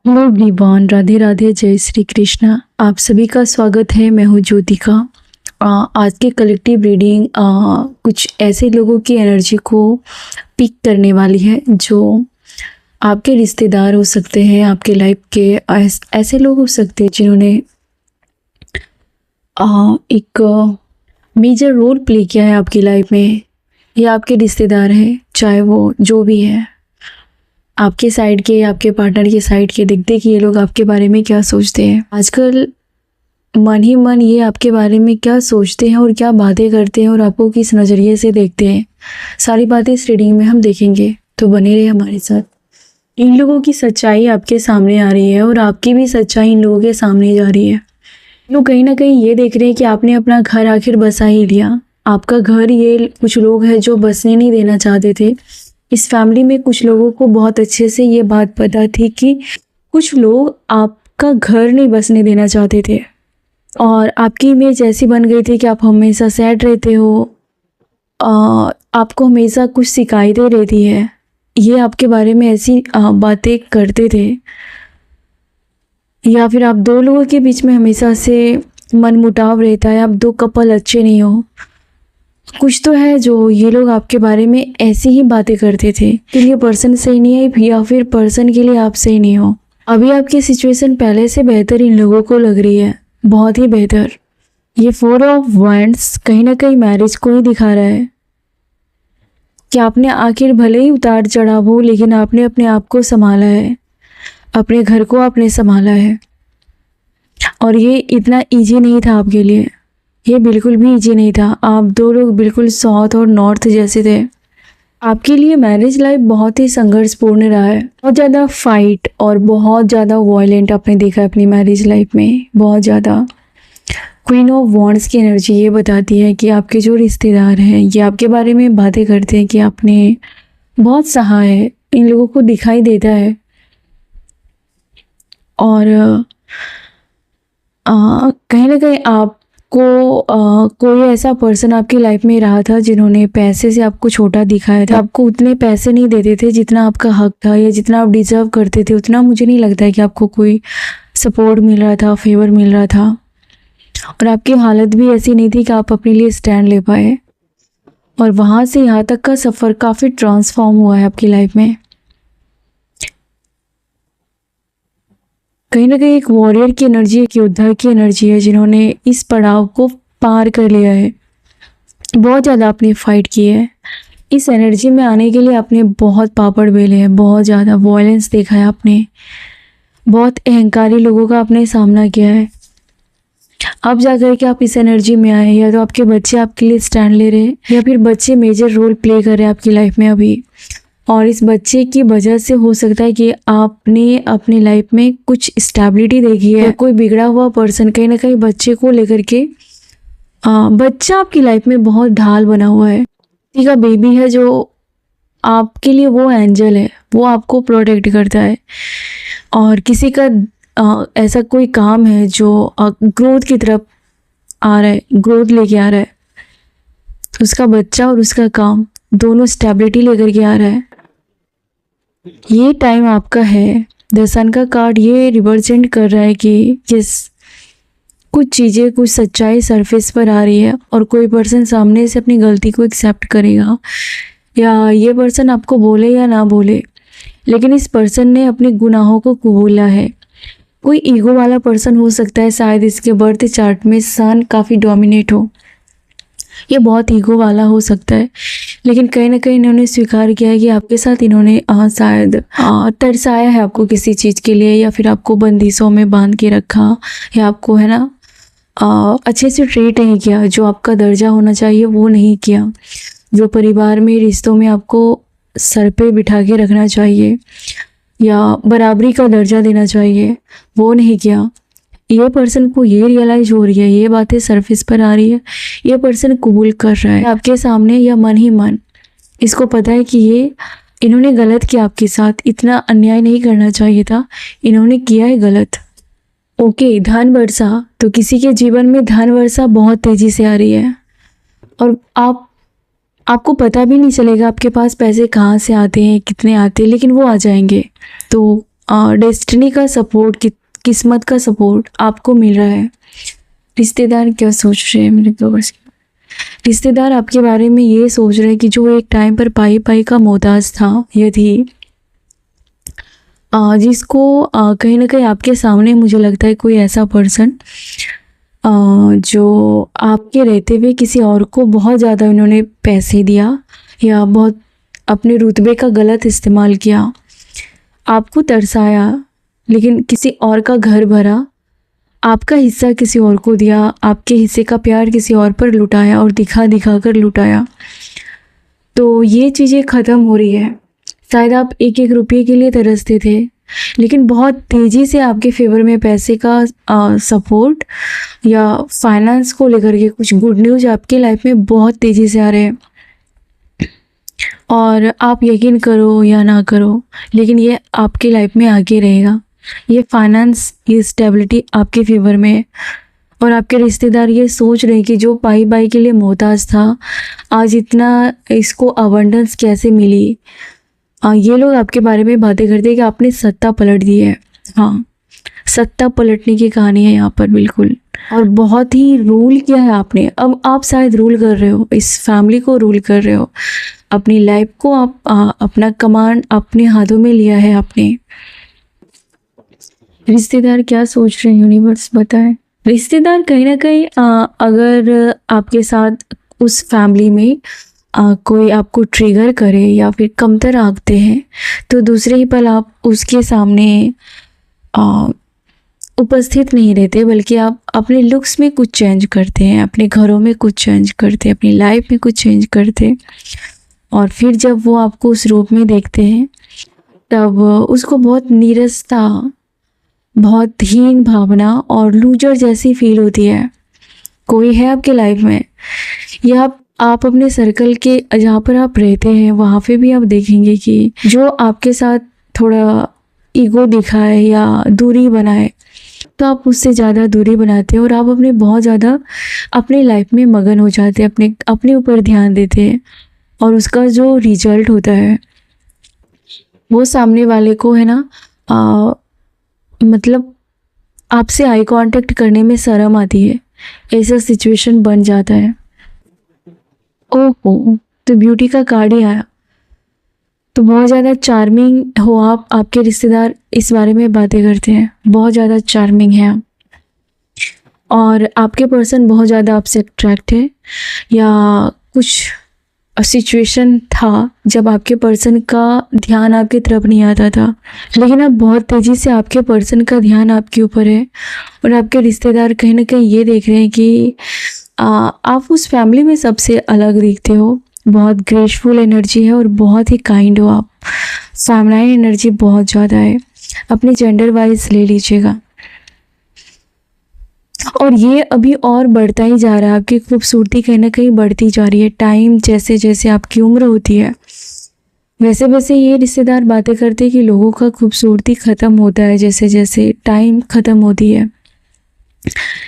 Hello everyone, Radhe Radhe, जय श्री कृष्णा। आप सभी का स्वागत है। मैं हूँ ज्योतिका। आज की कलेक्टिव रीडिंग कुछ ऐसे लोगों की एनर्जी को पिक करने वाली है जो आपके रिश्तेदार हो सकते हैं, आपके लाइफ के ऐसे लोग हो सकते हैं जिन्होंने एक मेजर रोल प्ले किया है आपकी लाइफ में, या आपके रिश्तेदार हैं, चाहे वो जो भी है, आपके साइड के, आपके पार्टनर के साइड के। देखते कि ये लोग आपके बारे में क्या सोचते हैं। आजकल मन ही मन ये आपके बारे में क्या सोचते हैं और क्या बातें करते हैं और आपको किस नज़रिए से देखते हैं, सारी बातें इस रीडिंग में हम देखेंगे। तो बने रहे हमारे साथ। इन लोगों की सच्चाई आपके सामने आ रही है और आपकी भी सच्चाई इन लोगों के सामने जा रही है। लोग कहीं ना कहीं ये देख रहे हैं कि आपने अपना घर आखिर बसा ही लिया। आपका घर ये कुछ लोग हैं जो बसने नहीं देना चाहते थे। इस फैमिली में कुछ लोगों को बहुत अच्छे से ये बात पता थी कि कुछ लोग आपका घर नहीं बसने देना चाहते थे और आपकी इमेज ऐसी बन गई थी कि आप हमेशा सैड रहते हो, आपको हमेशा कुछ शिकायतें रहती है। ये आपके बारे में ऐसी बातें करते थे, या फिर आप दो लोगों के बीच में हमेशा से मनमुटाव रहता है, आप दो कपल अच्छे नहीं हो। कुछ तो है जो ये लोग आपके बारे में ऐसी ही बातें करते थे कि ये पर्सन सही नहीं है, या फिर पर्सन के लिए आप सही नहीं हो। अभी आपकी सिचुएशन पहले से बेहतर इन लोगों को लग रही है, बहुत ही बेहतर। ये 4 ऑफ वैंड्स कहीं ना कहीं मैरिज को ही दिखा रहा है कि आपने आखिर भले ही उतार चढ़ाव हो, लेकिन आपने अपने आप को संभाला है, अपने घर को आपने संभाला है। और ये इतना ईजी नहीं था आपके लिए, ये बिल्कुल भी इजी नहीं था। आप दो लोग बिल्कुल साउथ और नॉर्थ जैसे थे। आपके लिए मैरिज लाइफ बहुत ही संघर्षपूर्ण रहा है, बहुत ज़्यादा फाइट और बहुत ज़्यादा वॉयलेंट आपने देखा है अपनी मैरिज लाइफ में, बहुत ज़्यादा। क्वीन ऑफ वॉन्ड्स की एनर्जी ये बताती है कि आपके जो रिश्तेदार हैं ये आपके बारे में बातें करते हैं कि आपने बहुत सहा है, इन लोगों को दिखाई देता है। और कहीं ना कहीं आप कोई ऐसा पर्सन आपकी लाइफ में रहा था जिन्होंने पैसे से आपको छोटा दिखाया था। आपको उतने पैसे नहीं देते थे जितना आपका हक था या जितना आप डिजर्व करते थे। उतना मुझे नहीं लगता है कि आपको कोई सपोर्ट मिल रहा था, फेवर मिल रहा था। और आपकी हालत भी ऐसी नहीं थी कि आप अपने लिए स्टैंड ले पाए। और वहाँ से यहाँ तक का सफ़र काफ़ी ट्रांसफॉर्म हुआ है आपकी लाइफ में। कहीं ना कहीं एक वॉरियर की एनर्जी, एक योद्धा की एनर्जी है जिन्होंने इस पड़ाव को पार कर लिया है। बहुत ज़्यादा आपने फाइट की है। इस एनर्जी में आने के लिए आपने बहुत पापड़ बेले हैं, बहुत ज़्यादा वॉयलेंस देखा है आपने, बहुत अहंकारी लोगों का आपने सामना किया है। अब जाकर के आप इस एनर्जी में आए, या तो आपके बच्चे आपके लिए स्टैंड ले रहे हैं, या फिर बच्चे मेजर रोल प्ले कर रहे हैं आपकी लाइफ में अभी। और इस बच्चे की वजह से हो सकता है कि आपने अपनी लाइफ में कुछ स्टेबिलिटी देखी है। कोई बिगड़ा हुआ पर्सन कहीं ना कहीं बच्चे को लेकर के, बच्चा आपकी लाइफ में बहुत ढाल बना हुआ है। किसी का बेबी है जो आपके लिए वो एंजल है, वो आपको प्रोटेक्ट करता है। और किसी का ऐसा कोई काम है जो ग्रोथ की तरफ आ रहा है, ग्रोथ लेके आ रहा है। उसका बच्चा और उसका काम दोनों स्टेबिलिटी लेकर के आ रहा है। ये टाइम आपका है। द सन का कार्ड ये रिप्रेजेंट कर रहा है कि कुछ चीज़ें, कुछ सच्चाई सरफेस पर आ रही है और कोई पर्सन सामने से अपनी गलती को एक्सेप्ट करेगा। या ये पर्सन आपको बोले या ना बोले, लेकिन इस पर्सन ने अपने गुनाहों को कबूला है। कोई ईगो वाला पर्सन हो सकता है, शायद इसके बर्थ चार्ट में सन काफ़ी डोमिनेट हो, ये बहुत ईगो वाला हो सकता है। लेकिन कहीं ना कहीं इन्होंने स्वीकार किया है कि आपके साथ इन्होंने शायद तरसाया है आपको किसी चीज़ के लिए, या फिर आपको बंदिशों में बांध के रखा, या आपको है ना अच्छे से ट्रीट नहीं किया। जो आपका दर्जा होना चाहिए वो नहीं किया। जो परिवार में, रिश्तों में आपको सर पे बिठा के रखना चाहिए या बराबरी का दर्जा देना चाहिए, वो नहीं किया। ये पर्सन को ये रियलाइज हो रही है, ये बातें सरफेस पर आ रही है, ये पर्सन कबूल कर रहा है आपके सामने, या मन ही मन इसको पता है कि ये इन्होंने गलत किया आपके साथ, इतना अन्याय नहीं करना चाहिए था, इन्होंने किया है गलत। ओके, धन वर्षा, तो किसी के जीवन में धन वर्षा बहुत तेज़ी से आ रही है और आपको पता भी नहीं चलेगा आपके पास पैसे कहाँ से आते हैं, कितने आते हैं, लेकिन वो आ जाएंगे। तो डेस्टिनी का सपोर्ट, किस्मत का सपोर्ट आपको मिल रहा है। रिश्तेदार क्या सोच रहे हैं मेरे व्यूअर्स? रिश्तेदार आपके बारे में ये सोच रहे हैं कि जो एक टाइम पर पाई पाई का मोहताज था, यदि जिसको कहीं ना कहीं आपके सामने मुझे लगता है कोई ऐसा पर्सन जो आपके रहते हुए किसी और को बहुत ज़्यादा उन्होंने पैसे दिया या बहुत अपने रुतबे का गलत इस्तेमाल किया, आपको तरसाया, लेकिन किसी और का घर भरा, आपका हिस्सा किसी और को दिया, आपके हिस्से का प्यार किसी और पर लुटाया और दिखा दिखा कर लुटाया। तो ये चीज़ें ख़त्म हो रही है। शायद आप एक एक रुपये के लिए तरसते थे, लेकिन बहुत तेज़ी से आपके फेवर में पैसे का सपोर्ट या फाइनेंस को लेकर के कुछ गुड न्यूज़ आपकी लाइफ में बहुत तेज़ी से आ रहे हैं। और आप यकीन करो या ना करो, लेकिन ये आपकी लाइफ में आगे रहेगा। ये फाइनेंस, ये स्टेबिलिटी आपके फेवर में है। और आपके रिश्तेदार ये सोच रहे हैं कि जो पाई बाई के लिए मोहताज था, आज इतना इसको अबंडेंस कैसे मिली। ये लोग आपके बारे में बातें करते हैं कि आपने सत्ता पलट दी है। हाँ, सत्ता पलटने की कहानी है यहाँ पर, बिल्कुल। और बहुत ही रूल किया है आपने। अब आप शायद रूल कर रहे हो, इस फैमिली को रूल कर रहे हो, अपनी लाइफ को आप अपना कमांड अपने हाथों में लिया है आपने। रिश्तेदार क्या सोच रहे हैं यूनिवर्स बताएं। रिश्तेदार कहीं ना कहीं अगर आपके साथ उस फैमिली में कोई आपको ट्रिगर करे या फिर कमतर आंकते हैं, तो दूसरे ही पल आप उसके सामने उपस्थित नहीं रहते, बल्कि आप अपने लुक्स में कुछ चेंज करते हैं, अपने घरों में कुछ चेंज करते हैं, अपनी लाइफ में कुछ चेंज करते हैं। और फिर जब वो आपको उस रूप में देखते हैं, तब उसको बहुत नीरसता, बहुत हीन भावना और लूजर जैसी फील होती है। कोई है आपके लाइफ में, या आप अपने सर्कल के जहाँ पर आप रहते हैं वहाँ पे भी आप देखेंगे कि जो आपके साथ थोड़ा ईगो दिखाए या दूरी बनाए, तो आप उससे ज़्यादा दूरी बनाते हैं और आप अपने बहुत ज़्यादा अपने लाइफ में मगन हो जाते हैं, अपने ऊपर ध्यान देते हैं। और उसका जो रिजल्ट होता है वो सामने वाले को है ना, मतलब आपसे आई कांटेक्ट करने में शर्म आती है, ऐसा सिचुएशन बन जाता है। ओहो, तो ब्यूटी का कार्ड ही आया। तो बहुत ज़्यादा चार्मिंग हो आप, आपके रिश्तेदार इस बारे में बातें करते हैं, बहुत ज़्यादा चार्मिंग है आप, और आपके पर्सन बहुत ज़्यादा आपसे अट्रैक्ट है, या कुछ सिचुएशन था जब आपके पर्सन का ध्यान आपकी तरफ नहीं आता था, लेकिन अब बहुत तेज़ी से आपके पर्सन का ध्यान आपके ऊपर है। और आपके रिश्तेदार कहीं ना कहीं ये देख रहे हैं कि आप उस फैमिली में सबसे अलग दिखते हो, बहुत ग्रेसफुल एनर्जी है और बहुत ही काइंड हो आप, फेमिनाइन एनर्जी बहुत ज़्यादा है। अपने जेंडर वाइज ले लीजिएगा, और ये अभी और बढ़ता ही जा रहा है। आपकी खूबसूरती कहीं ना कहीं बढ़ती जा रही है। टाइम जैसे जैसे आपकी उम्र होती है, वैसे वैसे ये रिश्तेदार बातें करते हैं कि लोगों का खूबसूरती ख़त्म होता है जैसे जैसे टाइम ख़त्म होती है,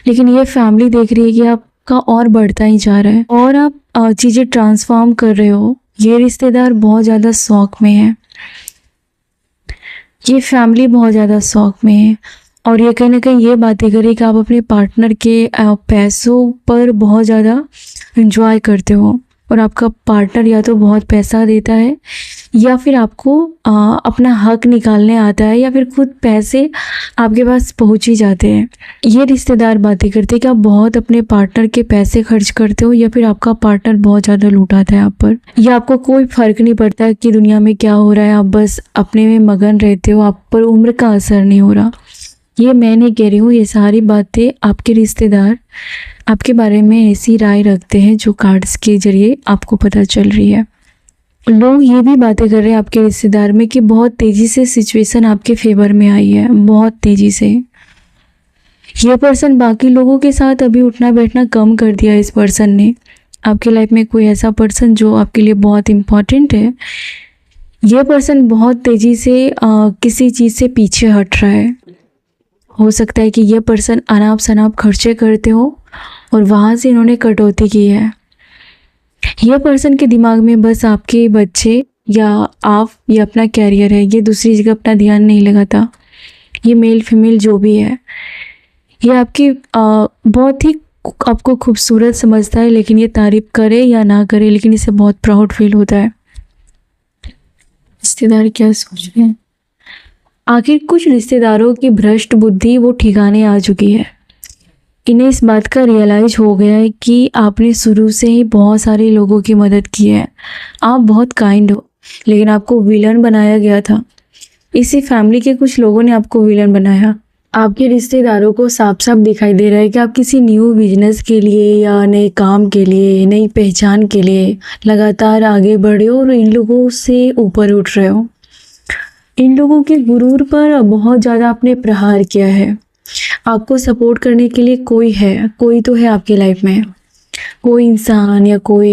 लेकिन ये फैमिली देख रही है कि आपका और बढ़ता ही जा रहा है और आप चीज़ें ट्रांसफॉर्म कर रहे हो। ये रिश्तेदार बहुत ज़्यादा शौक में है, ये फैमिली बहुत ज़्यादा शौक में है, और ये कहीं ना कहीं ये बातें करें कि आप अपने पार्टनर के पैसों पर बहुत ज़्यादा एंजॉय करते हो, और आपका पार्टनर या तो बहुत पैसा देता है या फिर आपको अपना हक निकालने आता है, या फिर खुद पैसे आपके पास पहुंच ही जाते हैं। ये रिश्तेदार बातें करते हैं कि आप बहुत अपने पार्टनर के पैसे खर्च करते हो, या फिर आपका पार्टनर बहुत ज़्यादा लुटाता है आप पर, या आपको कोई फ़र्क नहीं पड़ता कि दुनिया में क्या हो रहा है, आप बस अपने में मगन रहते हो, आप पर उम्र का असर नहीं हो रहा। ये मैं नहीं कह रही हूँ, ये सारी बातें आपके रिश्तेदार आपके बारे में ऐसी राय रखते हैं जो कार्ड्स के जरिए आपको पता चल रही है। लोग ये भी बातें कर रहे हैं आपके रिश्तेदार में कि बहुत तेज़ी से सिचुएशन आपके फेवर में आई है, बहुत तेज़ी से। ये पर्सन बाकी लोगों के साथ अभी उठना बैठना कम कर दिया इस पर्सन ने। आपकी लाइफ में कोई ऐसा पर्सन जो आपके लिए बहुत इम्पॉर्टेंट है, ये पर्सन बहुत तेज़ी से किसी चीज़ से पीछे हट रहा है। हो सकता है कि ये पर्सन अनाप शनाप खर्चे करते हो और वहाँ से इन्होंने कटौती की है। ये पर्सन के दिमाग में बस आपके बच्चे या आप, ये अपना कैरियर है, ये दूसरी जगह अपना ध्यान नहीं लगाता। ये मेल फीमेल जो भी है, ये आपकी बहुत ही आपको खूबसूरत समझता है, लेकिन ये तारीफ करे या ना करे, लेकिन इसे बहुत प्राउड फील होता है। रिश्तेदार क्या सोच रहे हैं? आखिर कुछ रिश्तेदारों की भ्रष्ट बुद्धि वो ठिकाने आ चुकी है। इन्हें इस बात का रियलाइज हो गया है कि आपने शुरू से ही बहुत सारे लोगों की मदद की है, आप बहुत काइंड हो, लेकिन आपको विलन बनाया गया था। इसी फैमिली के कुछ लोगों ने आपको विलन बनाया। आपके रिश्तेदारों को साफ साफ दिखाई दे रहा है कि आप किसी न्यू बिजनेस के लिए या नए काम के लिए, नई पहचान के लिए लगातार आगे बढ़े हो और इन लोगों से ऊपर उठ रहे हो। इन लोगों के गुरूर पर बहुत ज़्यादा आपने प्रहार किया है। आपको सपोर्ट करने के लिए कोई तो है आपकी लाइफ में, कोई इंसान या कोई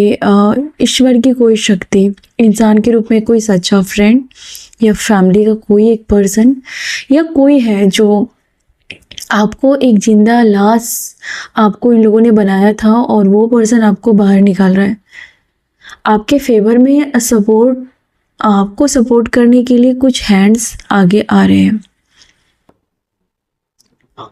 ईश्वर की कोई शक्ति, इंसान के रूप में कोई सच्चा फ्रेंड या फैमिली का कोई एक पर्सन या कोई है जो आपको एक जिंदा लाश आपको इन लोगों ने बनाया था और वो पर्सन आपको बाहर निकाल रहा है। आपके फेवर में आपको सपोर्ट करने के लिए कुछ हैंड्स आगे आ रहे हैं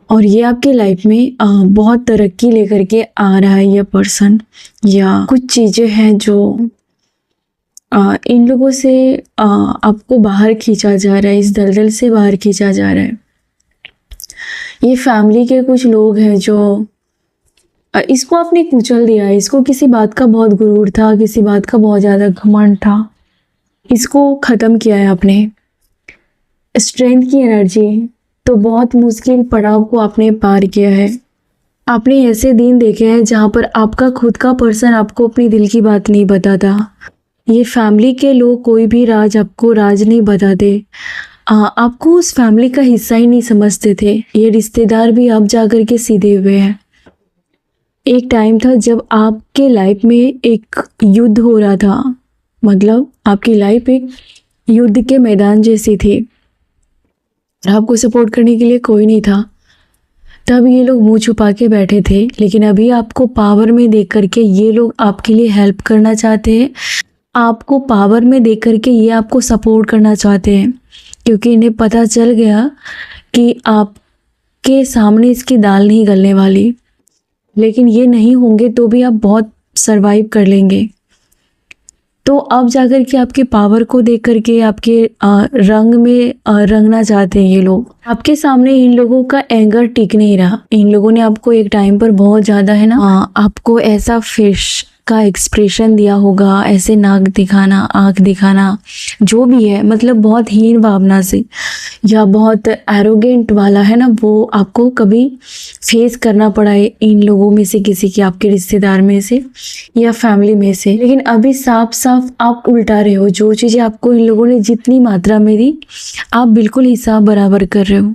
और ये आपकी लाइफ में बहुत तरक्की लेकर के आ रहा है। ये पर्सन या कुछ चीज़ें हैं जो इन लोगों से आपको बाहर खींचा जा रहा है, इस दलदल से बाहर खींचा जा रहा है। ये फैमिली के कुछ लोग हैं जो इसको आपने कुचल दिया है। इसको किसी बात का बहुत गुरूर था, किसी बात का बहुत ज़्यादा घमंड था, इसको ख़त्म किया है आपने। स्ट्रेंथ की एनर्जी, तो बहुत मुश्किल पड़ाव को आपने पार किया है। आपने ऐसे दिन देखे हैं जहाँ पर आपका खुद का पर्सन आपको अपनी दिल की बात नहीं बताता। ये फैमिली के लोग कोई भी राज आपको राज नहीं बताते, आपको उस फैमिली का हिस्सा ही नहीं समझते थे। ये रिश्तेदार भी आप जा कर के सीधे हुए हैं। एक टाइम था जब आपके लाइफ में एक युद्ध हो रहा था, मतलब आपकी लाइफ एक युद्ध के मैदान जैसी थी, आपको सपोर्ट करने के लिए कोई नहीं था। तब ये लोग मुंह छुपा के बैठे थे, लेकिन अभी आपको पावर में देख करके ये लोग आपके लिए हेल्प करना चाहते हैं। आपको पावर में देख करके ये आपको सपोर्ट करना चाहते हैं, क्योंकि इन्हें पता चल गया कि आपके सामने इसकी दाल नहीं गलने वाली। लेकिन ये नहीं होंगे तो भी आप बहुत सरवाइव कर लेंगे। तो अब जाकर के आपके पावर को देख करके आपके रंग में रंगना चाहते हैं ये लोग। आपके सामने इन लोगों का एंगर टिक नहीं रहा। इन लोगों ने आपको एक टाइम पर बहुत ज़्यादा है ना, आपको ऐसा फिश का एक्सप्रेशन दिया होगा, ऐसे नाक दिखाना, आँख दिखाना, जो भी है, मतलब बहुत हीन भावना से या बहुत एरोगेंट वाला है ना, वो आपको कभी फेस करना पड़ा है इन लोगों में से किसी की, आपके रिश्तेदार में से या फैमिली में से। लेकिन अभी साफ साफ आप उल्टा रहे हो। जो चीज़ें आपको इन लोगों ने जितनी मात्रा में दी, आप बिल्कुल हिसाब बराबर कर रहे हो।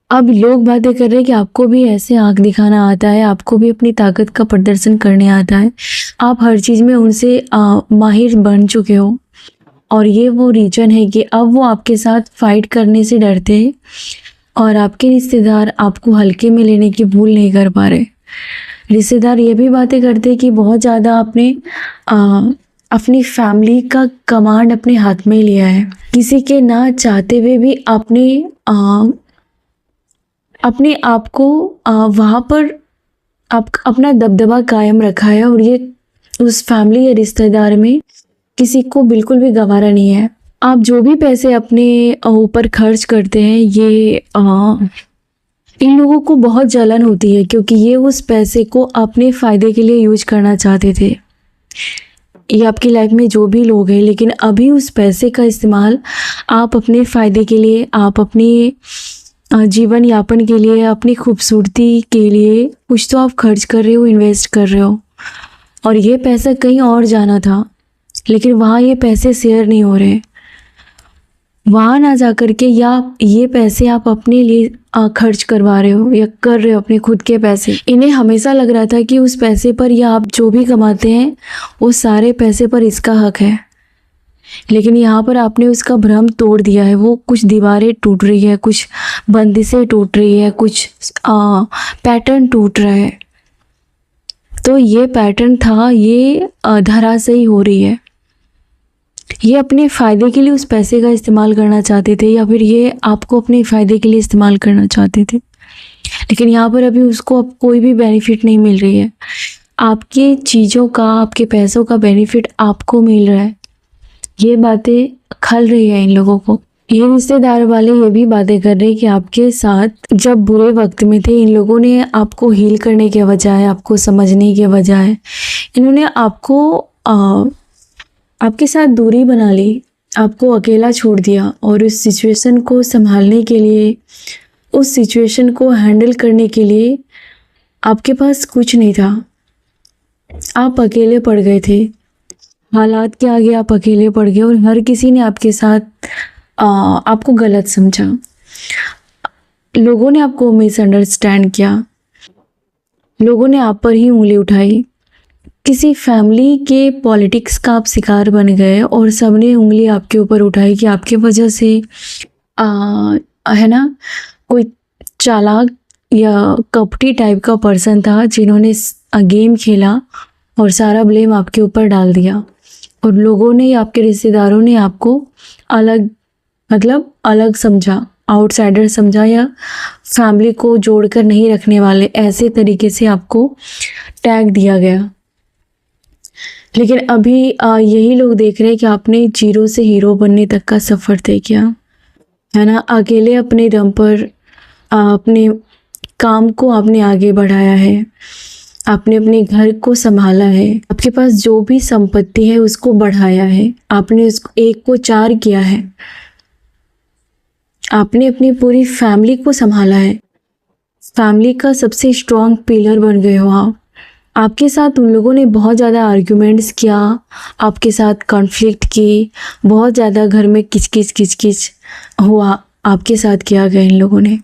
अब लोग बातें कर रहे हैं कि आपको भी ऐसे आंख दिखाना आता है, आपको भी अपनी ताकत का प्रदर्शन करने आता है, आप हर चीज़ में उनसे माहिर बन चुके हो। और ये वो रीजन है कि अब वो आपके साथ फाइट करने से डरते हैं और आपके रिश्तेदार आपको हल्के में लेने की भूल नहीं कर पा रहे। रिश्तेदार ये भी बातें करते हैं कि बहुत ज़्यादा आपने अपनी फैमिली का कमांड अपने हाथ में लिया है। किसी के ना चाहते हुए भी आपने अपने आप को वहाँ पर अपना दबदबा कायम रखा है और ये उस फैमिली या रिश्तेदार में किसी को बिल्कुल भी गवारा नहीं है। आप जो भी पैसे अपने ऊपर खर्च करते हैं, ये इन लोगों को बहुत जलन होती है, क्योंकि ये उस पैसे को अपने फ़ायदे के लिए यूज करना चाहते थे। ये आपकी लाइफ में जो भी लोग हैं, लेकिन अभी उस पैसे का इस्तेमाल आप अपने फ़ायदे के लिए, आप अपने जीवन यापन के लिए, अपनी खूबसूरती के लिए कुछ तो आप खर्च कर रहे हो, इन्वेस्ट कर रहे हो। और ये पैसा कहीं और जाना था, लेकिन वहाँ ये पैसे शेयर नहीं हो रहे। वहाँ ना जा कर के या ये पैसे आप अपने लिए खर्च करवा रहे हो या कर रहे हो अपने खुद के पैसे। इन्हें हमेशा लग रहा था कि उस पैसे पर या आप जो भी कमाते हैं वो सारे पैसे पर इसका हक है, लेकिन यहाँ पर आपने उसका भ्रम तोड़ दिया है। वो कुछ दीवारें टूट रही है, कुछ बंदिशें टूट रही है, कुछ पैटर्न टूट रहा है। तो ये पैटर्न था, ये धराशायी हो रही है। ये अपने फ़ायदे के लिए उस पैसे का इस्तेमाल करना चाहते थे, या फिर ये आपको अपने फ़ायदे के लिए इस्तेमाल करना चाहते थे। लेकिन यहाँ पर अभी उसको अब कोई भी बेनिफिट नहीं मिल रही है। आपकी चीज़ों का, आपके पैसों का बेनिफिट आपको मिल रहा है। ये बातें खल रही है इन लोगों को। ये रिश्तेदार वाले ये भी बातें कर रहे हैं कि आपके साथ जब बुरे वक्त में थे, इन लोगों ने आपको हील करने के बजाय, आपको समझने के बजाय, इन्होंने आपके साथ दूरी बना ली, आपको अकेला छोड़ दिया। और उस सिचुएशन को संभालने के लिए, उस सिचुएशन को हैंडल करने के लिए आपके पास कुछ नहीं था। आप अकेले पड़ गए थे, हालात के आगे आप अकेले पड़ गए, और हर किसी ने आपके साथ आपको गलत समझा। लोगों ने आपको मिसअंडरस्टैंड किया, लोगों ने आप पर ही उंगली उठाई। किसी फैमिली के पॉलिटिक्स का आप शिकार बन गए और सबने उंगली आपके ऊपर उठाई कि आपके वजह से है ना, कोई चालाक या कपटी टाइप का पर्सन था जिन्होंने गेम खेला और सारा ब्लेम आपके ऊपर डाल दिया। और लोगों ने, आपके रिश्तेदारों ने आपको अलग समझा, आउटसाइडर समझा, या फैमिली को जोड़कर नहीं रखने वाले, ऐसे तरीके से आपको टैग दिया गया। लेकिन अभी यही लोग देख रहे हैं कि आपने जीरो से हीरो बनने तक का सफ़र तय किया, है ना। अकेले अपने दम पर अपने काम को आपने आगे बढ़ाया है, आपने अपने घर को संभाला है, आपके पास जो भी संपत्ति है उसको बढ़ाया है, आपने उसको 1 को 4 किया है, आपने अपनी पूरी फैमिली को संभाला है। फैमिली का सबसे स्ट्रॉन्ग पिलर बन गए हो आप। आपके साथ उन लोगों ने बहुत ज़्यादा आर्ग्यूमेंट्स किया, आपके साथ कॉन्फ्लिक्ट की, बहुत ज़्यादा घर में किचकिच हुआ, आपके साथ किया गया इन लोगों ने।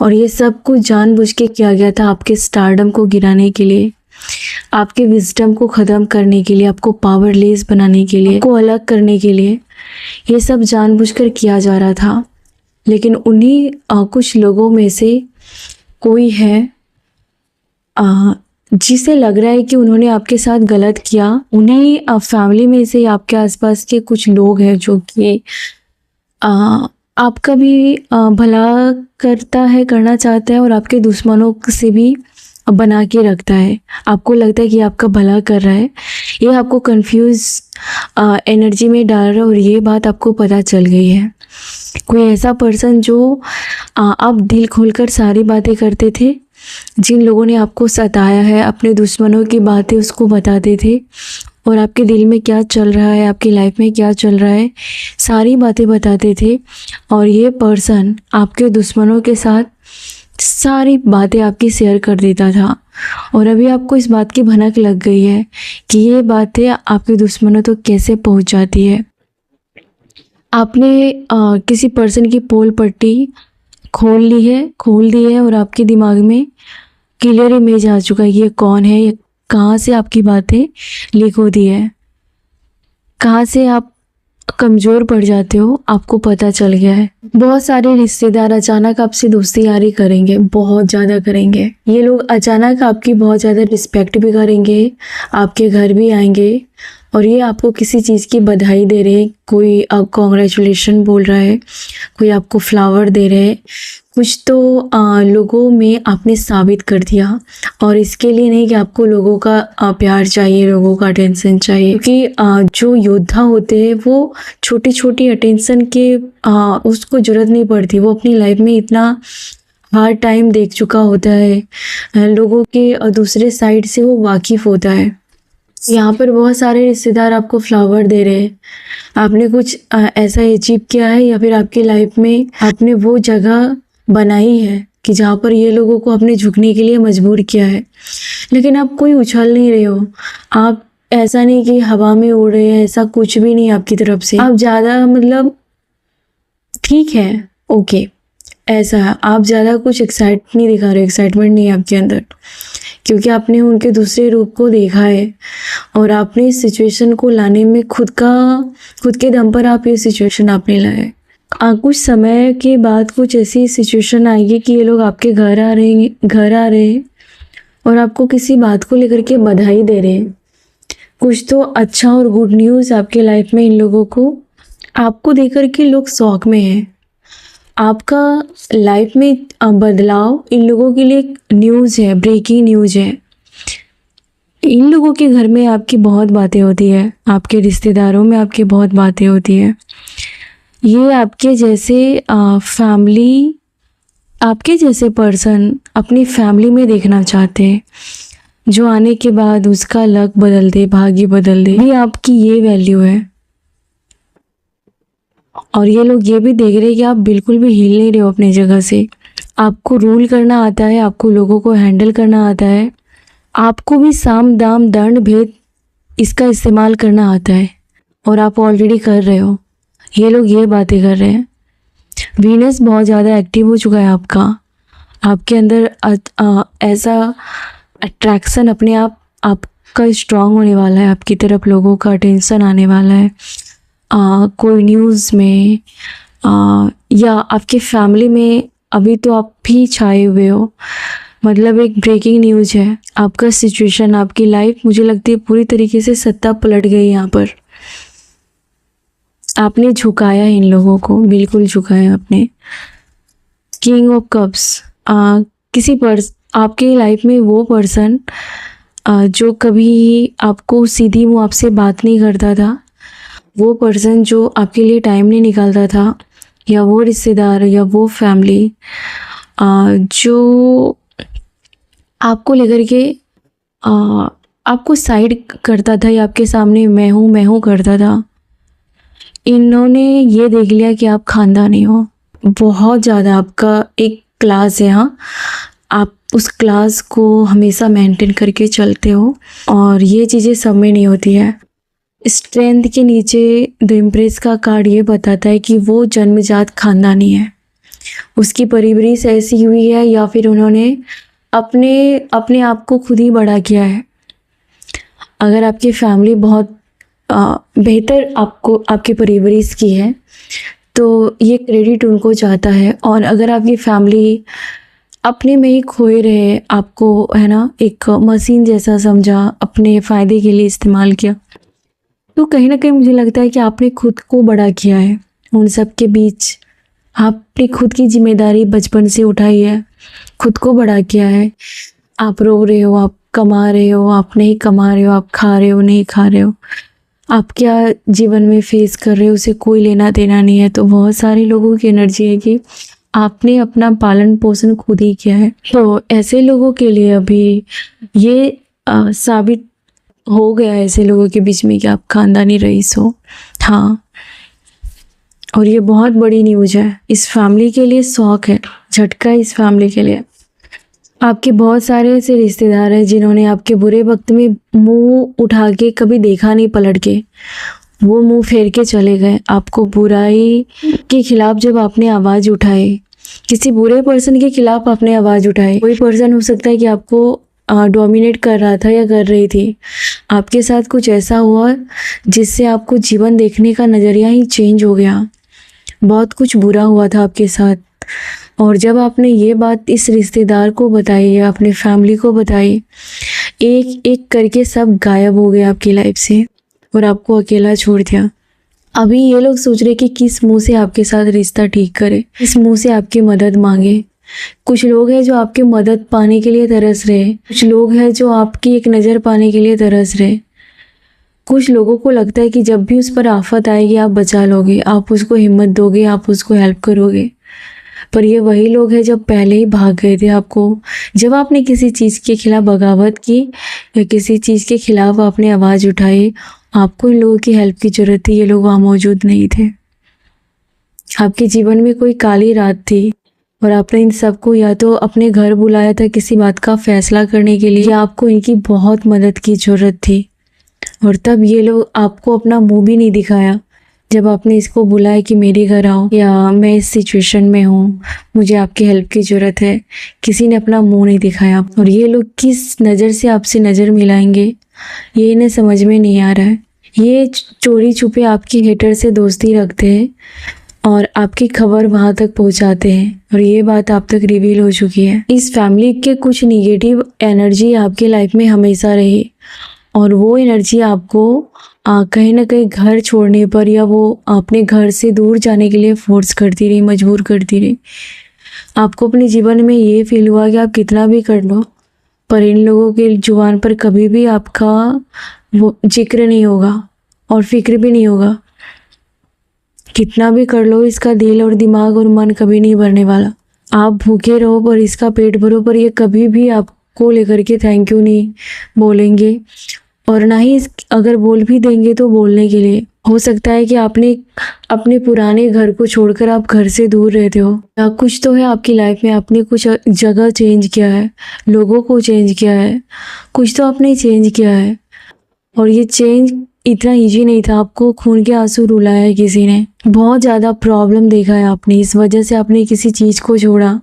और ये सब कुछ जानबूझ के किया गया था, आपके स्टारडम को गिराने के लिए, आपके विजडम को ख़त्म करने के लिए, आपको पावरलेस बनाने के लिए, आपको अलग करने के लिए। ये सब जानबूझकर किया जा रहा था। लेकिन उन्हीं कुछ लोगों में से कोई है जिसे लग रहा है कि उन्होंने आपके साथ गलत किया। उन्हीं फैमिली में से आपके आसपास के कुछ लोग हैं जो कि आपका भी भला करना चाहता है, और आपके दुश्मनों से भी बना के रखता है। आपको लगता है कि आपका भला कर रहा है, ये आपको कंफ्यूज एनर्जी में डाल रहा है। और ये बात आपको पता चल गई है। कोई ऐसा पर्सन जो आप दिल खोलकर सारी बातें करते थे, जिन लोगों ने आपको सताया है, अपने दुश्मनों की बातें उसको बताते थे, और आपके दिल में क्या चल रहा है, आपकी लाइफ में क्या चल रहा है, सारी बातें बताते थे। और ये पर्सन आपके दुश्मनों के साथ सारी बातें आपकी शेयर कर देता था। और अभी आपको इस बात की भनक लग गई है कि ये बातें आपके दुश्मनों तक कैसे पहुंच जाती है। आपने किसी पर्सन की पोल पट्टी खोल दी है, और आपके दिमाग में क्लियर इमेज आ चुका है ये कौन है, ये कहाँ से आपकी बातें लीक होती है, कहाँ से आप कमज़ोर पड़ जाते हो, आपको पता चल गया है। बहुत सारे रिश्तेदार अचानक आपसे दोस्ती यारी करेंगे, बहुत ज़्यादा करेंगे। ये लोग अचानक आपकी बहुत ज़्यादा रिस्पेक्ट भी करेंगे, आपके घर भी आएंगे, और ये आपको किसी चीज़ की बधाई दे रहे हैं। कोई कॉन्ग्रेचुलेशन बोल रहा है, कोई आपको फ्लावर दे रहे हैं। कुछ तो लोगों में आपने साबित कर दिया। और इसके लिए नहीं कि आपको लोगों का प्यार चाहिए, लोगों का अटेंशन चाहिए, क्योंकि जो योद्धा होते हैं वो छोटी छोटी अटेंशन के उसको ज़रूरत नहीं पड़ती। वो अपनी लाइफ में इतना हार्ड टाइम देख चुका होता है, लोगों के दूसरे साइड से वो वाकिफ़ होता है। यहाँ पर बहुत सारे रिश्तेदार आपको फ्लावर दे रहे हैं। आपने कुछ ऐसा अचीव किया है, या फिर आपकी लाइफ में आपने वो जगह बनाई है कि जहाँ पर ये लोगों को आपने झुकने के लिए मजबूर किया है। लेकिन आप कोई उछल नहीं रहे हो, आप ऐसा नहीं कि हवा में उड़ रहे हैं, ऐसा कुछ भी नहीं आपकी तरफ से। आप ज़्यादा ठीक है, ओके, ऐसा आप ज़्यादा कुछ एक्साइटमेंट नहीं है आपके अंदर, क्योंकि आपने उनके दूसरे रूप को देखा है। और आपने इस सिचुएशन को लाने में खुद के दम पर आप ये सिचुएशन आपने लाए। कुछ समय के बाद कुछ ऐसी सिचुएशन आएगी कि ये लोग आपके घर आ रहे हैं, और आपको किसी बात को लेकर के बधाई दे रहे हैं। कुछ तो अच्छा और गुड न्यूज़ आपके लाइफ में इन लोगों को आपको देकर के लोग शौक में हैं। आपका लाइफ में बदलाव इन लोगों के लिए एक न्यूज़ है, ब्रेकिंग न्यूज़ है। इन लोगों के घर में आपकी बहुत बातें होती है, आपके रिश्तेदारों में आपकी बहुत बातें होती है। ये आपके जैसे फैमिली, आपके जैसे पर्सन अपनी फैमिली में देखना चाहते हैं, जो आने के बाद उसका लक बदल दे, भाग्य बदल दे। ये आपकी ये वैल्यू है। और ये लोग ये भी देख रहे हैं कि आप बिल्कुल भी हिल नहीं रहे हो अपनी जगह से। आपको रूल करना आता है, आपको लोगों को हैंडल करना आता है, आपको भी साम दाम दंड भेद इसका इस्तेमाल करना आता है, और आप ऑलरेडी कर रहे हो। ये लोग ये बातें कर रहे हैं। वीनस बहुत ज़्यादा एक्टिव हो चुका है आपका। आपके अंदर ऐसा अट्रैक्शन अपने आप आपका स्ट्रांग होने वाला है, आपकी तरफ लोगों का अटेंशन आने वाला है। कोई न्यूज़ में या आपके फैमिली में अभी तो आप भी छाए हुए हो। मतलब एक ब्रेकिंग न्यूज़ है। आपका सिचुएशन, आपकी लाइफ मुझे लगती है पूरी तरीके से सत्ता पलट गई यहाँ पर। आपने झुकाया इन लोगों को, बिल्कुल झुकाया आपने। किंग ऑफ कप्स, आपके लाइफ में वो पर्सन जो कभी आपको सीधी मुँह आपसे बात नहीं करता था, वो पर्सन जो आपके लिए टाइम नहीं निकालता था, या वो रिश्तेदार या वो फैमिली जो आपको लेकर के आपको साइड करता था या आपके सामने मैं हूँ करता था, इन्होंने ये देख लिया कि आप खानदानी हो। बहुत ज़्यादा आपका एक क्लास है। हाँ, आप उस क्लास को हमेशा मेंटेन करके चलते हो, और ये चीज़ें सब में नहीं होती है। स्ट्रेंथ के नीचे द इम्प्रेस का कार्ड ये बताता है कि वो जन्मजात खानदानी है। उसकी परवरिश ऐसी हुई है, या फिर उन्होंने अपने आप को खुद ही बड़ा किया है। अगर आपकी फैमिली बहुत बेहतर आपकी परवरिश की है तो ये क्रेडिट उनको जाता है। और अगर आपकी फैमिली अपने में ही खोए रहे, आपको है ना एक मशीन जैसा समझा, अपने फ़ायदे के लिए इस्तेमाल किया, तो कहीं ना कहीं मुझे लगता है कि आपने खुद को बड़ा किया है उन सब के बीच। आपने खुद की जिम्मेदारी बचपन से उठाई है, खुद को बड़ा किया है। आप रो रहे हो, आप कमा रहे हो, आप नहीं कमा रहे हो, आप खा रहे हो, नहीं खा रहे हो, आप क्या जीवन में फेस कर रहे हो उसे कोई लेना देना नहीं है। तो बहुत सारे लोगों की एनर्जी है कि आपने अपना पालन पोषण खुद ही किया है। तो ऐसे लोगों के लिए अभी ये साबित हो गया है ऐसे लोगों के बीच में कि आप खानदानी रईस हो। हाँ, और ये बहुत बड़ी न्यूज़ है इस फैमिली के लिए, शौक है, झटका इस फैमिली के लिए। आपके बहुत सारे ऐसे रिश्तेदार हैं जिन्होंने आपके बुरे वक्त में मुंह उठा के कभी देखा नहीं पलट के, वो मुंह फेर के चले गए। आपको बुराई के खिलाफ जब आपने आवाज़ उठाई, किसी बुरे पर्सन के खिलाफ आपने आवाज़ उठाई, कोई पर्सन हो सकता है कि आपको डोमिनेट कर रहा था या कर रही थी, आपके साथ कुछ ऐसा हुआ जिससे आपको जीवन देखने का नज़रिया ही चेंज हो गया। बहुत कुछ बुरा हुआ था आपके साथ, और जब आपने ये बात इस रिश्तेदार को बताई या अपने फैमिली को बताई, एक एक करके सब गायब हो गए आपकी लाइफ से और आपको अकेला छोड़ दिया। अभी ये लोग सोच रहे कि किस मुंह से आपके साथ रिश्ता ठीक करे, किस मुंह से आपकी मदद मांगे। कुछ लोग हैं जो आपकी मदद पाने के लिए तरस रहे, कुछ लोग हैं जो आपकी एक नज़र पाने के लिए तरस रहे। कुछ लोगों को लगता है कि जब भी उस पर आफत आएगी आप बचा लोगे, आप उसको हिम्मत दोगे, आप उसको हेल्प करोगे। पर ये वही लोग हैं जब पहले ही भाग गए थे आपको। जब आपने किसी चीज़ के खिलाफ बगावत की या किसी चीज़ के खिलाफ आपने आवाज़ उठाई, आपको इन लोगों की हेल्प की ज़रूरत थी, ये लोग वहाँ मौजूद नहीं थे। आपके जीवन में कोई काली रात थी और आपने इन सबको या तो अपने घर बुलाया था किसी बात का फैसला करने के लिए, या आपको इनकी बहुत मदद की ज़रूरत थी। और तब ये लोग आपको अपना मुंह भी नहीं दिखाया जब आपने इसको बुलाया कि मेरे घर आओ, या मैं इस सिचुएशन में हूँ, मुझे आपकी हेल्प की ज़रूरत है। किसी ने अपना मुंह नहीं दिखाया। और ये लोग किस नज़र से आपसे नज़र मिलाएंगे ये इन्हें समझ में नहीं आ रहा है। ये चोरी छुपे आपकी हेटर से दोस्ती रखते हैं और आपकी खबर वहाँ तक पहुँचाते हैं, और ये बात आप तक रिवील हो चुकी है। इस फैमिली के कुछ निगेटिव एनर्जी आपकी लाइफ में हमेशा रही, और वो एनर्जी आपको कहीं ना कहीं घर छोड़ने पर या वो अपने घर से दूर जाने के लिए फोर्स करती रही, मजबूर करती रही। आपको अपने जीवन में ये फील हुआ कि आप कितना भी कर लो पर इन लोगों के जुबान पर कभी भी आपका वो जिक्र नहीं होगा और फिक्र भी नहीं होगा। कितना भी कर लो इसका दिल और दिमाग और मन कभी नहीं भरने वाला। आप भूखे रहो पर इसका पेट भरो पर ये कभी भी आपको लेकर के थैंक यू नहीं बोलेंगे और ना ही अगर बोल भी देंगे तो बोलने के लिए। हो सकता है कि आपने अपने पुराने घर को छोड़कर आप घर से दूर रहते हो या कुछ तो है आपकी लाइफ में, आपने कुछ जगह चेंज किया है, लोगों को चेंज किया है, कुछ तो आपने चेंज किया है और ये चेंज इतना इजी नहीं था। आपको खून के आंसू रुलाया है किसी ने, बहुत ज़्यादा प्रॉब्लम देखा है आपने, इस वजह से आपने किसी चीज़ को छोड़ा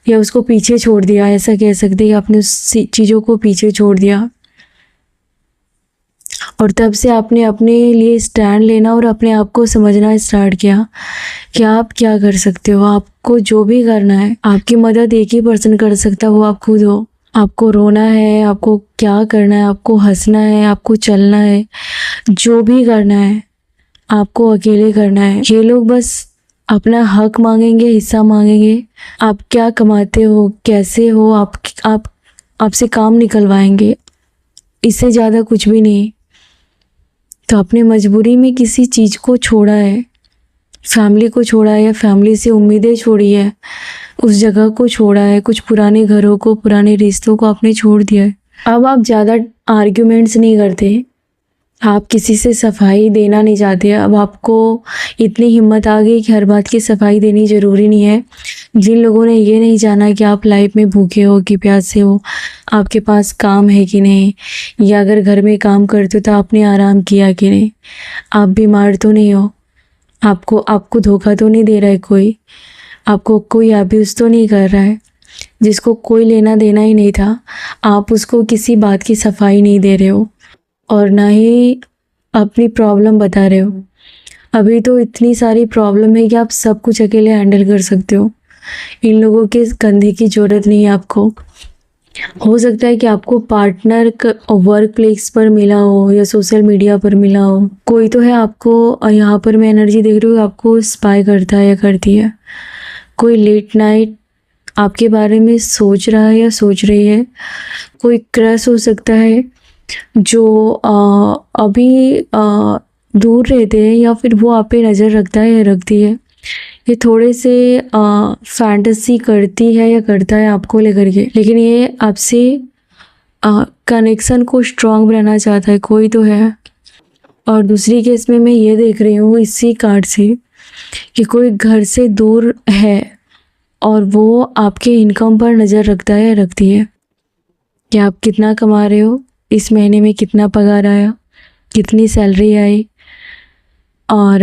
या उसको पीछे छोड़ दिया। ऐसा कह सकते हैं कि आपने उस चीज़ों को पीछे छोड़ दिया और तब से आपने अपने लिए स्टैंड लेना और अपने आप को समझना स्टार्ट किया कि आप क्या कर सकते हो। आपको जो भी करना है, आपकी मदद एक ही पर्सन कर सकता है, वो आप खुद हो। आपको रोना है, आपको क्या करना है, आपको हंसना है, आपको चलना है, जो भी करना है आपको अकेले करना है। ये लोग बस अपना हक मांगेंगे, हिस्सा मांगेंगे। आप क्या कमाते हो, कैसे हो, आपसे काम निकलवाएंगे, इससे ज़्यादा कुछ भी नहीं। तो आपने मजबूरी में किसी चीज़ को छोड़ा है, फैमिली को छोड़ा है या फैमिली से उम्मीदें छोड़ी है, उस जगह को छोड़ा है, कुछ पुराने घरों को, पुराने रिश्तों को आपने छोड़ दिया है। अब आप ज़्यादा आर्ग्यूमेंट्स नहीं करते, आप किसी से सफाई देना नहीं चाहते। अब आपको इतनी हिम्मत आ गई कि हर बात की सफाई देनी ज़रूरी नहीं है। जिन लोगों ने ये नहीं जाना कि आप लाइफ में भूखे हो कि प्यासे हो, आपके पास काम है कि नहीं, या अगर घर में काम करते हो तो आपने आराम किया कि नहीं, आप बीमार तो नहीं हो, आपको धोखा तो नहीं दे रहा है कोई, आपको कोई अब्यूज़ तो नहीं कर रहा है, जिसको कोई लेना देना ही नहीं था आप उसको किसी बात की सफाई नहीं दे रहे हो और ना ही अपनी प्रॉब्लम बता रहे हो। अभी तो इतनी सारी प्रॉब्लम है कि आप सब कुछ अकेले हैंडल कर सकते हो। इन लोगों के कंधे की ज़रूरत नहीं है आपको। हो सकता है कि आपको पार्टनर वर्क प्लेस पर मिला हो या सोशल मीडिया पर मिला हो, कोई तो है आपको यहाँ पर मैं एनर्जी देख रही हूँ आपको स्पाई करता है या करती है। कोई लेट नाइट आपके बारे में सोच रहा है या सोच रही है। कोई क्रश हो सकता है जो अभी दूर रहते हैं या फिर वो आप पे नज़र रखता है या रखती है। ये थोड़े से फैंटेसी करती है या करता है आपको लेकर के, लेकिन ये आपसे कनेक्शन को स्ट्रॉन्ग बनाना चाहता है, कोई तो है। और दूसरी केस में मैं ये देख रही हूँ इसी कार्ड से कि कोई घर से दूर है और वो आपके इनकम पर नज़र रखता है या रखती है कि आप कितना कमा रहे हो, इस महीने में कितना पगार आया, कितनी सैलरी आई और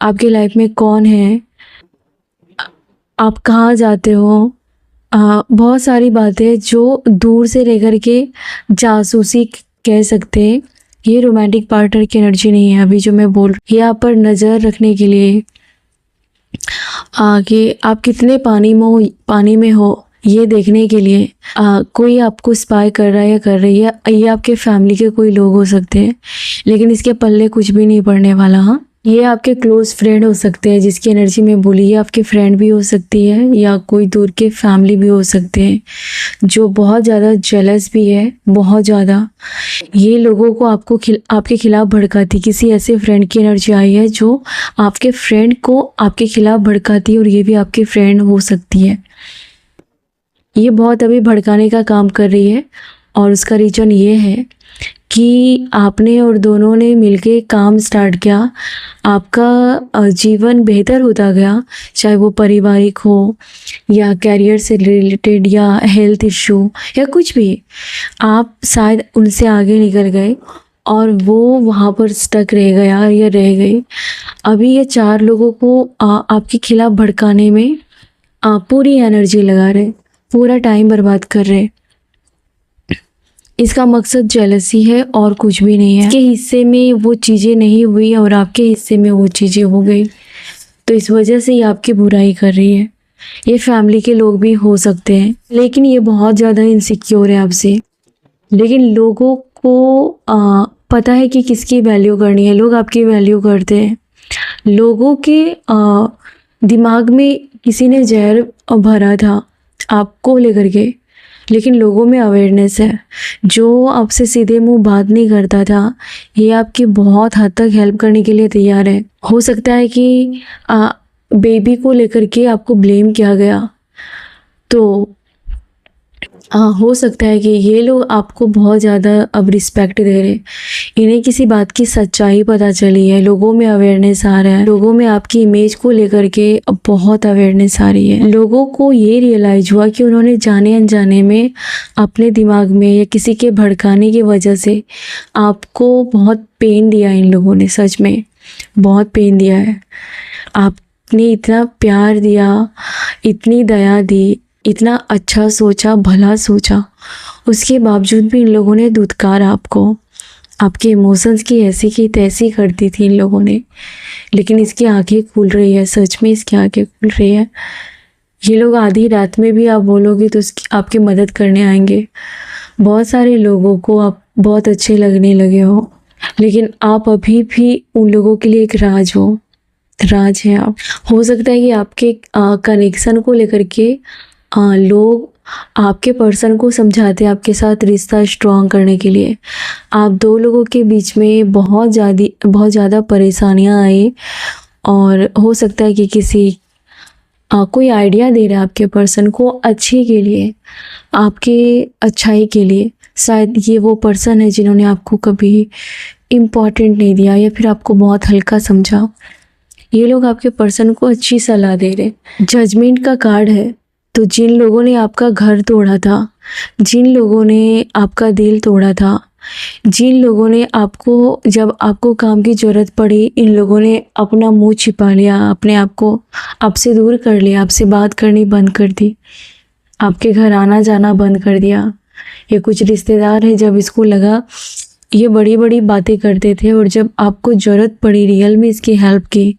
आपकी लाइफ में कौन है, आप कहाँ जाते हो। बहुत सारी बातें जो दूर से रह कर के जासूसी कह सकते हैं। ये रोमांटिक पार्टनर की एनर्जी नहीं है अभी जो मैं बोल रही हूँ। ये आप पर नज़र रखने के लिए कि आप कितने पानी में हो ये देखने के लिए कोई आपको स्पाई कर रहा है या कर रही है। ये आपके फैमिली के कोई लोग हो सकते हैं, लेकिन इसके पल्ले कुछ भी नहीं पड़ने वाला। हाँ, ये आपके क्लोज फ्रेंड हो सकते हैं जिसकी एनर्जी में बोली, ये आपके फ्रेंड भी हो सकती है या कोई दूर के फैमिली भी हो सकते हैं जो बहुत ज़्यादा जेलस भी है, बहुत ज़्यादा। ये लोगों को आपके खिलाफ भड़काती, किसी ऐसे फ्रेंड की एनर्जी आई है जो आपके फ्रेंड को आपके खिलाफ भड़काती है और ये भी आपके फ्रेंड हो सकती है। ये बहुत अभी भड़काने का काम कर रही है और उसका रीज़न ये है कि आपने और दोनों ने मिलके काम स्टार्ट किया, आपका जीवन बेहतर होता गया, चाहे वो पारिवारिक हो या कैरियर से रिलेटेड या हेल्थ इशू या कुछ भी। आप शायद उनसे आगे निकल गए और वो वहाँ पर स्टक रह गया या रह गई। अभी ये 4 लोगों को आपके खिलाफ भड़काने में पूरी एनर्जी लगा रहे, पूरा टाइम बर्बाद कर रहे। इसका मकसद जेलसी है और कुछ भी नहीं है। इसके हिस्से में वो चीज़ें नहीं हुई और आपके हिस्से में वो चीज़ें हो गई, तो इस वजह से ये आपकी बुराई कर रही है। ये फैमिली के लोग भी हो सकते हैं, लेकिन ये बहुत ज़्यादा इनसिक्योर है आपसे। लेकिन लोगों आपको पता है कि किसकी वैल्यू करनी है। लोग आपकी वैल्यू करते हैं। लोगों के दिमाग में किसी ने जहर भरा था आपको लेकर के, लेकिन लोगों में अवेयरनेस है। जो आपसे सीधे मुंह बात नहीं करता था, ये आपकी बहुत हद तक हेल्प करने के लिए तैयार है। हो सकता है कि बेबी को लेकर के आपको ब्लेम किया गया, तो हो सकता है कि ये लोग आपको बहुत ज़्यादा अब रिस्पेक्ट दे रहे। इन्हें किसी बात की सच्चाई पता चली है, लोगों में अवेयरनेस आ रहा है। लोगों में आपकी इमेज को लेकर के अब बहुत अवेयरनेस आ रही है। लोगों को ये रियलाइज हुआ कि उन्होंने जाने अनजाने में अपने दिमाग में या किसी के भड़काने की वजह से आपको बहुत पेन दिया। इन लोगों ने सच में बहुत पेन दिया है। आपने इतना प्यार दिया, इतनी दया दी, इतना अच्छा सोचा, भला सोचा, उसके बावजूद भी इन लोगों ने धुतकारा आपको। आपके इमोशंस की ऐसी की तैसी कर दी थी इन लोगों ने, लेकिन इसकी आंखें खुल रही है। सच में इसकी आंखें खुल रही है। ये लोग आधी रात में भी आप बोलोगे तो आपकी मदद करने आएंगे। बहुत सारे लोगों को आप बहुत अच्छे लगने लगे हो, लेकिन आप अभी भी उन लोगों के लिए एक राज हो, राज है आप। हो सकता है कि आपके कनेक्शन को लेकर के लोग आपके पर्सन को समझाते हैं आपके साथ रिश्ता स्ट्रॉन्ग करने के लिए। आप दो लोगों के बीच में बहुत ज़्यादा परेशानियां आई, और हो सकता है कि कोई आइडिया दे रहा है आपके पर्सन को अच्छे के लिए, आपके अच्छाई के लिए। शायद ये वो पर्सन है जिन्होंने आपको कभी इम्पोर्टेंट नहीं दिया या फिर आपको बहुत हल्का समझा। ये लोग आपके पर्सन को अच्छी सलाह दे रहे। जजमेंट का कार्ड है। तो जिन लोगों ने आपका घर तोड़ा था, जिन लोगों ने आपका दिल तोड़ा था, जिन लोगों ने आपको जब आपको काम की ज़रूरत पड़ी, इन लोगों ने अपना मुंह छिपा लिया, अपने आप को आपसे दूर कर लिया, आपसे बात करनी बंद कर दी, आपके घर आना जाना बंद कर दिया। ये कुछ रिश्तेदार हैं, जब इसको लगा ये बड़ी बड़ी बातें करते थे और जब आपको ज़रूरत पड़ी रियल में इसकी हेल्प की,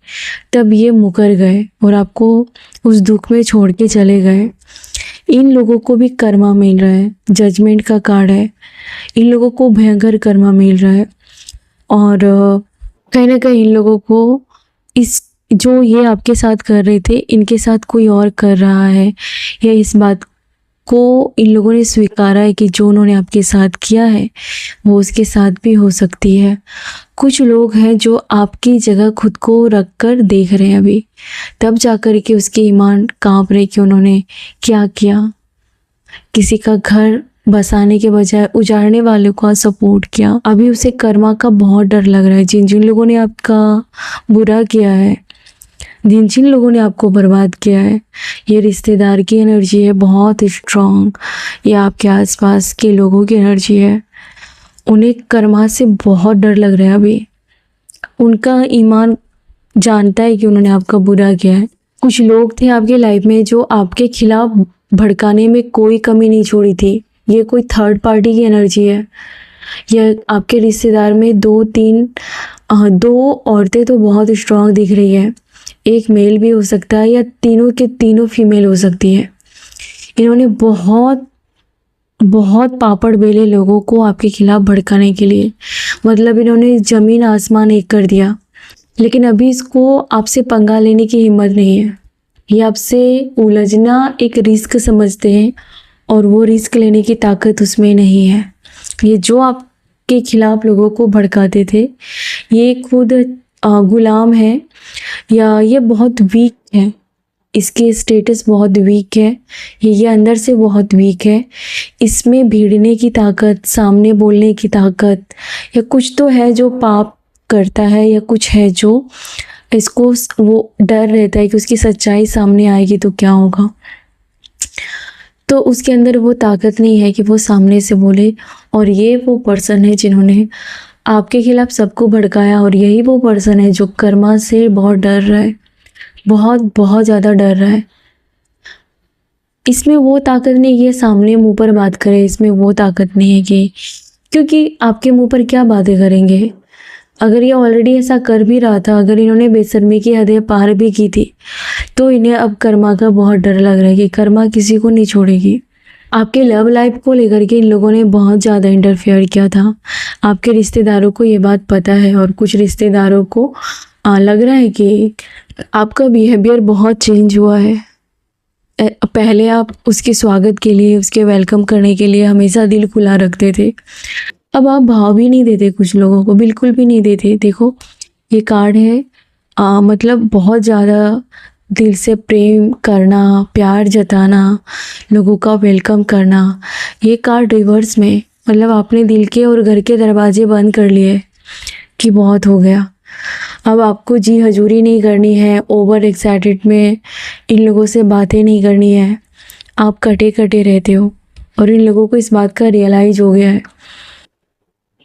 तब ये मुकर गए और आपको उस दुख में छोड़ के चले गए। इन लोगों को भी कर्मा मिल रहा है। जजमेंट का कार्ड है। इन लोगों को भयंकर कर्मा मिल रहा है, और कहीं ना कहीं इन लोगों को इस जो ये आपके साथ कर रहे थे, इनके साथ कोई और कर रहा है, या इस बात को इन लोगों ने स्वीकारा है कि जो उन्होंने आपके साथ किया है वो उसके साथ भी हो सकती है। कुछ लोग हैं जो आपकी जगह खुद को रख कर देख रहे हैं अभी, तब जाकर के उसके ईमान कांप रहे कि उन्होंने क्या किया। किसी का घर बसाने के बजाय उजाड़ने वाले को सपोर्ट किया। अभी उसे कर्मा का बहुत डर लग रहा है। जिन जिन लोगों ने आपका बुरा किया है, जिन जिन लोगों ने आपको बर्बाद किया है, ये रिश्तेदार की एनर्जी है बहुत स्ट्रॉन्ग, ये आपके आसपास के लोगों की एनर्जी है। उन्हें कर्मा से बहुत डर लग रहा है अभी। उनका ईमान जानता है कि उन्होंने आपका बुरा किया है। कुछ लोग थे आपके लाइफ में जो आपके खिलाफ भड़काने में कोई कमी नहीं छोड़ी थी। ये कोई थर्ड पार्टी की एनर्जी है। यह आपके रिश्तेदार में दो औरतें तो बहुत स्ट्रॉन्ग दिख रही है। एक मेल भी हो सकता है या तीनों के तीनों फीमेल हो सकती है। इन्होंने बहुत पापड़ बेले लोगों को आपके खिलाफ भड़काने के लिए, मतलब इन्होंने ज़मीन आसमान एक कर दिया। लेकिन अभी इसको आपसे पंगा लेने की हिम्मत नहीं है। ये आपसे उलझना एक रिस्क समझते हैं और वो रिस्क लेने की ताकत उसमें नहीं है। ये जो आपके खिलाफ लोगों को भड़काते थे, ये खुद गुलाम है या ये बहुत वीक है। इसके स्टेटस बहुत वीक है। ये अंदर से बहुत वीक है। इसमें भिड़ने की ताकत, सामने बोलने की ताकत, या कुछ तो है जो पाप करता है, या कुछ है जो इसको वो डर रहता है कि उसकी सच्चाई सामने आएगी तो क्या होगा। तो उसके अंदर वो ताकत नहीं है कि वो सामने से बोले। और ये वो पर्सन है जिन्होंने आपके खिलाफ सबको भड़काया, और यही वो पर्सन है जो कर्मा से बहुत डर रहा है, बहुत ज़्यादा डर रहा है। इसमें वो ताकत नहीं है सामने मुंह पर बात करे। इसमें वो ताकत नहीं है कि, क्योंकि आपके मुंह पर क्या बातें करेंगे। अगर ये ऑलरेडी ऐसा कर भी रहा था, अगर इन्होंने बेशर्मी की हदें पार भी की थी, तो इन्हें अब कर्मा का बहुत डर लग रहा है कि कर्मा किसी को नहीं छोड़ेगी। आपके लव लाइफ को लेकर के इन लोगों ने बहुत ज़्यादा इंटरफेयर किया था। आपके रिश्तेदारों को ये बात पता है और कुछ रिश्तेदारों को लग रहा है कि आपका बिहेवियर बहुत चेंज हुआ है। पहले आप उसके स्वागत के लिए, उसके वेलकम करने के लिए हमेशा दिल खुला रखते थे, अब आप भाव भी नहीं देते कुछ लोगों को, बिल्कुल भी नहीं देते। देखो ये कार्ड है मतलब बहुत ज़्यादा दिल से प्रेम करना, प्यार जताना, लोगों का वेलकम करना। ये कार्ड रिवर्स में, मतलब आपने दिल के और घर के दरवाजे बंद कर लिए कि बहुत हो गया। अब आपको जी हजूरी नहीं करनी है, ओवर एक्साइटेड में इन लोगों से बातें नहीं करनी है। आप कटे कटे रहते हो और इन लोगों को इस बात का रियलाइज हो गया है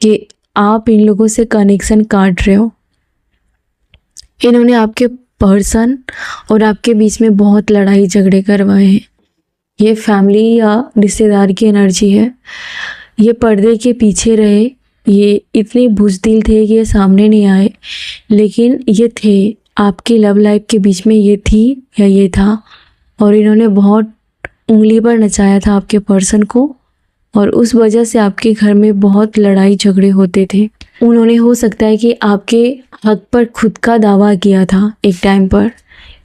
कि आप इन लोगों से कनेक्शन काट रहे हो। इन्होंने आपके पर्सन और आपके बीच में बहुत लड़ाई झगड़े करवाए हैं। ये फैमिली या रिश्तेदार की एनर्जी है। ये पर्दे के पीछे रहे, ये इतने बुज़दिल थे कि ये सामने नहीं आए, लेकिन ये थे आपकी लव लाइफ के बीच में, ये थी या ये था। और इन्होंने बहुत उंगली पर नचाया था आपके पर्सन को और उस वजह से आपके घर में बहुत लड़ाई झगड़े होते थे। उन्होंने हो सकता है कि आपके हक पर खुद का दावा किया था एक टाइम पर।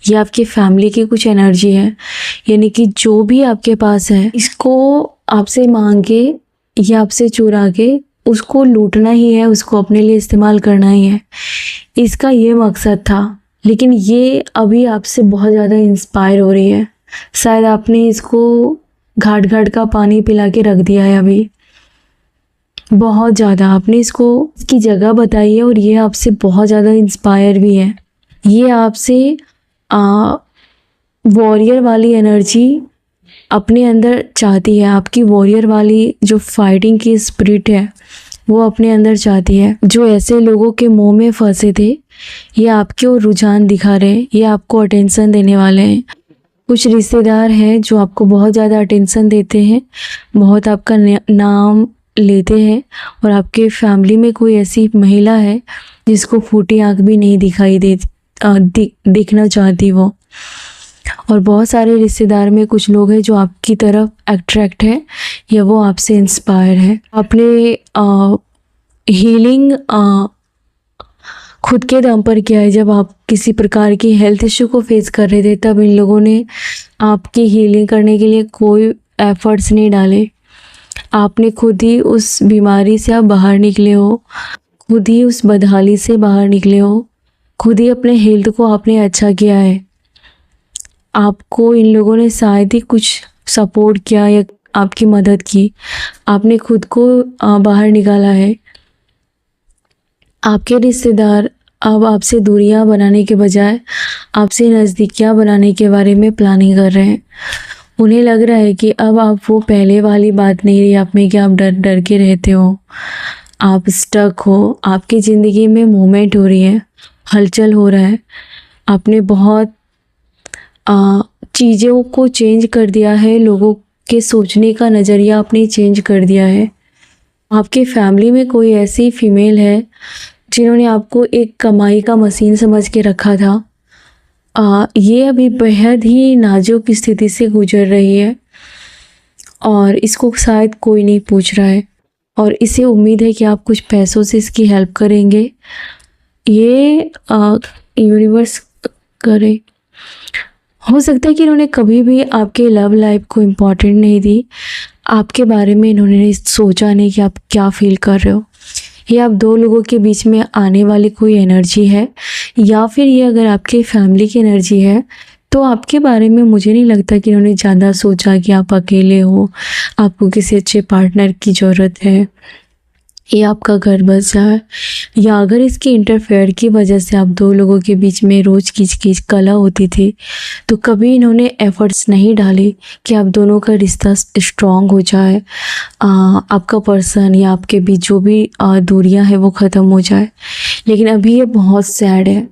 ये आपकी फैमिली की कुछ एनर्जी है, यानी कि जो भी आपके पास है इसको आपसे मांग के या आपसे चुरा के उसको लूटना ही है, उसको अपने लिए इस्तेमाल करना ही है, इसका ये मकसद था। लेकिन ये अभी आपसे बहुत ज़्यादा इंस्पायर हो रही है। शायद आपने इसको घाट घाट का पानी पिला के रख दिया है अभी, बहुत ज़्यादा आपने इसको इसकी जगह बताई है और ये आपसे बहुत ज़्यादा इंस्पायर भी है। ये आपसे वॉरियर वाली एनर्जी अपने अंदर चाहती है। आपकी वॉरियर वाली जो फाइटिंग की स्पिरिट है वो अपने अंदर चाहती है। जो ऐसे लोगों के मुंह में फंसे थे ये आपके ओर रुझान दिखा रहे हैं, ये आपको अटेंशन देने वाले हैं। कुछ रिश्तेदार हैं जो आपको बहुत ज़्यादा अटेंशन देते हैं, बहुत आपका नाम लेते हैं और आपके फैमिली में कोई ऐसी महिला है जिसको फूटी आँख भी नहीं दिखाई देती, दिखना चाहती वो। और बहुत सारे रिश्तेदार में कुछ लोग हैं जो आपकी तरफ अट्रैक्ट है या वो आपसे इंस्पायर है। आपने हीलिंग खुद के दम पर किया है। जब आप किसी प्रकार की हेल्थ इश्यू को फेस कर रहे थे तब इन लोगों ने आपकी हीलिंग करने के लिए कोई एफर्ट्स नहीं डाले। आपने खुद ही उस बीमारी से आप बाहर निकले हो, खुद ही उस बदहाली से बाहर निकले हो, खुद ही अपने हेल्थ को आपने अच्छा किया है। आपको इन लोगों ने शायद ही कुछ सपोर्ट किया या आपकी मदद की, आपने खुद को बाहर निकाला है। आपके रिश्तेदार अब आपसे दूरियां बनाने के बजाय आपसे नज़दीकियां बनाने के बारे में प्लानिंग कर रहे हैं। उन्हें लग रहा है कि अब आप वो पहले वाली बात नहीं रही आप में कि आप डर डर के रहते हो, आप स्टक हो। आपकी ज़िंदगी में मूवमेंट हो रही है, हलचल हो रहा है। आपने बहुत चीज़ों को चेंज कर दिया है, लोगों के सोचने का नज़रिया आपने चेंज कर दिया है। आपके फैमिली में कोई ऐसी फीमेल है जिन्होंने आपको एक कमाई का मशीन समझ के रखा था। ये अभी बेहद ही नाजुक स्थिति से गुजर रही है और इसको शायद कोई नहीं पूछ रहा है और इसे उम्मीद है कि आप कुछ पैसों से इसकी हेल्प करेंगे। ये यूनिवर्स करे। हो सकता है कि इन्होंने कभी भी आपके लव लाइफ को इम्पोर्टेंट नहीं दी, आपके बारे में इन्होंने सोचा नहीं कि आप क्या फील कर रहे हो। ये आप दो लोगों के बीच में आने वाली कोई एनर्जी है या फिर ये अगर आपके फैमिली की एनर्जी है तो आपके बारे में मुझे नहीं लगता कि इन्होंने ज़्यादा सोचा कि आप अकेले हो, आपको किसी अच्छे पार्टनर की ज़रूरत है या आपका घर बस जाए, या अगर इसकी इंटरफेयर की वजह से आप दो लोगों के बीच में रोज़ खींच कला होती थी तो कभी इन्होंने एफर्ट्स नहीं डाले कि आप दोनों का रिश्ता स्ट्रॉन्ग हो जाए, आपका पर्सन या आपके बीच जो भी दूरियां हैं वो ख़त्म हो जाए। लेकिन अभी ये बहुत सैड है,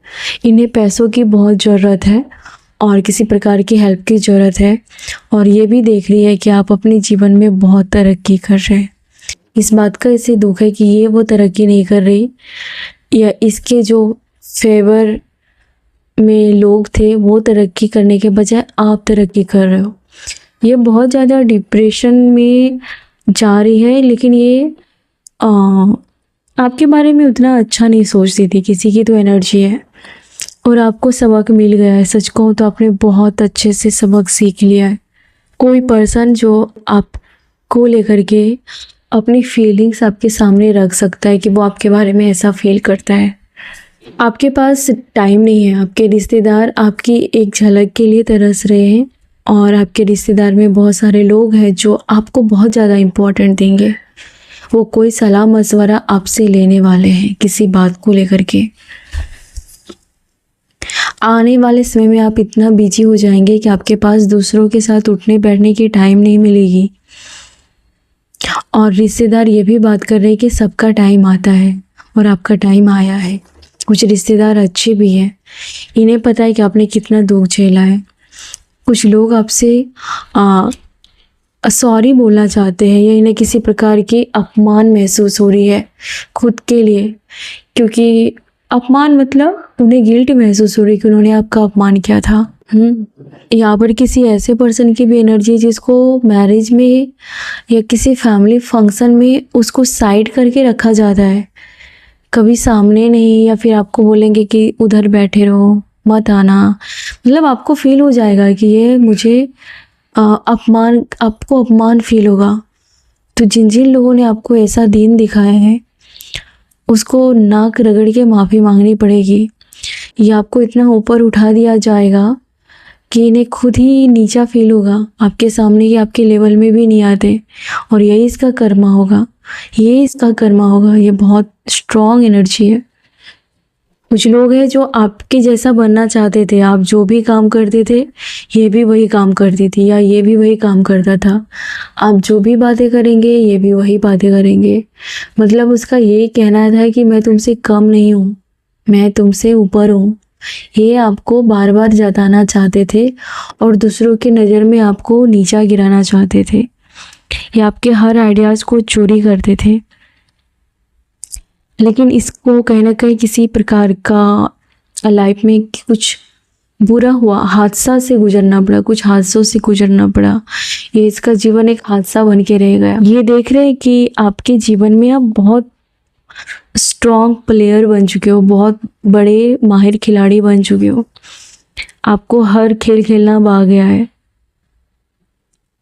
इन्हें पैसों की बहुत ज़रूरत है और किसी प्रकार की हेल्प की ज़रूरत है और ये भी देख रही है कि आप अपने जीवन में बहुत तरक्की कर रहे हैं। इस बात का इसे दुख है कि ये वो तरक्की नहीं कर रही या इसके जो फेवर में लोग थे वो तरक्की करने के बजाय आप तरक्की कर रहे हो। ये बहुत ज़्यादा डिप्रेशन में जा रही है, लेकिन ये आपके बारे में उतना अच्छा नहीं सोचती थी। किसी की तो एनर्जी है और आपको सबक मिल गया है। सच कहूँ तो आपने बहुत अच्छे से सबक सीख लिया है। कोई पर्सन जो आपको लेकर के अपनी फीलिंग्स आपके सामने रख सकता है कि वो आपके बारे में ऐसा फील करता है। आपके पास टाइम नहीं है। आपके रिश्तेदार आपकी एक झलक के लिए तरस रहे हैं और आपके रिश्तेदार में बहुत सारे लोग हैं जो आपको बहुत ज़्यादा इम्पोर्टेंट देंगे। वो कोई सलाह मशवरा आपसे लेने वाले हैं किसी बात को लेकर के। आने वाले समय में आप इतना बिजी हो जाएंगे कि आपके पास दूसरों के साथ उठने बैठने की टाइम नहीं मिलेगी। और रिश्तेदार ये भी बात कर रहे हैं कि सबका टाइम आता है और आपका टाइम आया है। कुछ रिश्तेदार अच्छे भी हैं, इन्हें पता है कि आपने कितना दुख झेला है। कुछ लोग आपसे सॉरी बोलना चाहते हैं या इन्हें किसी प्रकार की अपमान महसूस हो रही है खुद के लिए, क्योंकि अपमान मतलब उन्हें गिल्ट महसूस हो रही है कि उन्होंने आपका अपमान किया था। यहाँ पर किसी ऐसे पर्सन की भी एनर्जी जिसको मैरिज में या किसी फैमिली फंक्शन में उसको साइड करके रखा जाता है, कभी सामने नहीं, या फिर आपको बोलेंगे कि उधर बैठे रहो, मत आना। मतलब आपको फील हो जाएगा कि ये मुझे आपको अपमान फील होगा। तो जिन जिन लोगों ने आपको ऐसा दिन दिखाया है उसको नाक रगड़ के माफ़ी मांगनी पड़ेगी। या आपको इतना ऊपर उठा दिया जाएगा कि इन्हें खुद ही नीचा फील होगा आपके सामने कि आपके लेवल में भी नहीं आते, और यही इसका कर्मा होगा, ये इसका कर्मा होगा। ये बहुत स्ट्रॉन्ग एनर्जी है। कुछ लोग हैं जो आपके जैसा बनना चाहते थे। आप जो भी काम करते थे ये भी वही काम करती थी, या ये भी वही काम करता था। आप जो भी बातें करेंगे ये भी वही बातें करेंगे। मतलब उसका ये कहना था कि मैं तुमसे कम नहीं हूँ, मैं तुमसे ऊपर हूँ। ये आपको बार बार जताना चाहते थे और दूसरों की नज़र में आपको नीचा गिराना चाहते थे। ये आपके हर आइडियाज़ को चोरी करते थे। लेकिन इसको कहीं ना कहीं किसी प्रकार का लाइफ में कुछ बुरा हुआ, हादसा से गुजरना पड़ा, कुछ हादसों से गुजरना पड़ा। ये इसका जीवन एक हादसा बन के रह गया। ये देख रहे हैं कि आपके जीवन में आप बहुत स्ट्रॉन्ग प्लेयर बन चुके हो, बहुत बड़े माहिर खिलाड़ी बन चुके हो। आपको हर खेल खेलना आ गया है।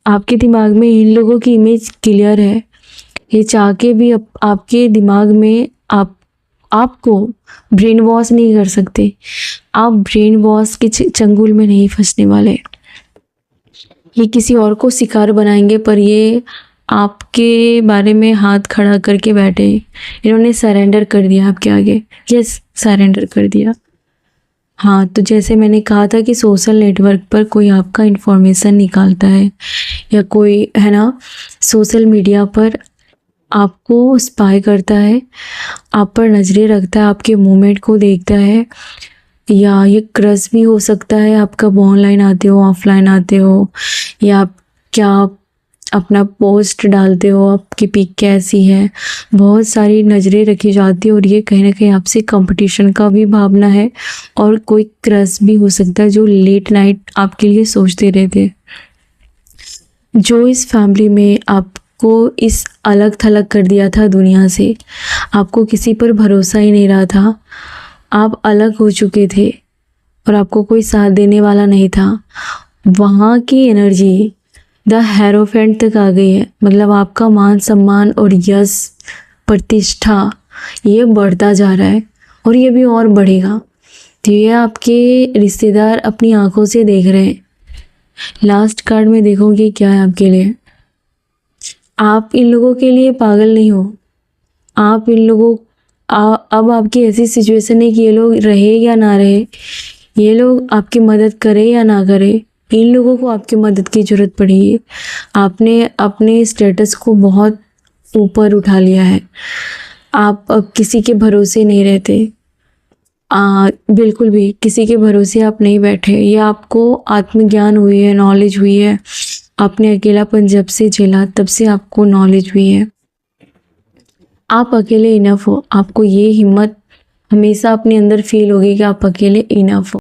आपके दिमाग में इन लोगों की इमेज क्लियर है। ये चाह के भी आपके दिमाग में आपको ब्रेन वॉश नहीं कर सकते। आप ब्रेन वॉश के चंगुल में नहीं फंसने वाले। ये किसी और को शिकार बनाएंगे, पर ये आपके बारे में हाथ खड़ा करके बैठे। इन्होंने सरेंडर कर दिया आपके आगे। यस, सरेंडर कर दिया। हाँ, तो जैसे मैंने कहा था कि सोशल नेटवर्क पर कोई आपका इन्फॉर्मेशन निकालता है, या कोई है ना सोशल मीडिया पर आपको स्पाई करता है, आप पर नज़रें रखता है, आपके मूवमेंट को देखता है, या ये क्रश भी हो सकता है। आप कब ऑनलाइन आते हो, ऑफलाइन आते हो, या आप क्या अपना पोस्ट डालते हो, आपकी पिक कैसी है, बहुत सारी नज़रें रखी जाती है। और ये कहीं ना कहीं आपसे कंपटीशन का भी भावना है, और कोई क्रश भी हो सकता है जो लेट नाइट आपके लिए सोचते रहते। जो इस फैमिली में आपको इस अलग थलग कर दिया था दुनिया से, आपको किसी पर भरोसा ही नहीं रहा था, आप अलग हो चुके थे और आपको कोई साथ देने वाला नहीं था। वहाँ की एनर्जी द हेरोफेंट तक आ गई है। मतलब आपका मान सम्मान और यश प्रतिष्ठा ये बढ़ता जा रहा है, और ये भी और बढ़ेगा। तो ये आपके रिश्तेदार अपनी आंखों से देख रहे हैं। लास्ट कार्ड में देखोगे क्या है आपके लिए। आप इन लोगों के लिए पागल नहीं हो। आप इन लोगों अब आपकी ऐसी सिचुएशन है कि ये लोग रहे या ना रहे, ये लोग आपकी मदद करे या ना करे, इन लोगों को आपकी मदद की ज़रूरत पड़ेगी। आपने अपने स्टेटस को बहुत ऊपर उठा लिया है। आप अब किसी के भरोसे नहीं रहते। बिल्कुल भी किसी के भरोसे आप नहीं बैठे। ये आपको आत्मज्ञान हुई है, नॉलेज हुई है। आपने अकेलापन जब से झेला तब से आपको नॉलेज हुई है। आप अकेले इनफ हो। आपको ये हिम्मत हमेशा अपने अंदर फील होगी कि आप अकेले इनफ हो।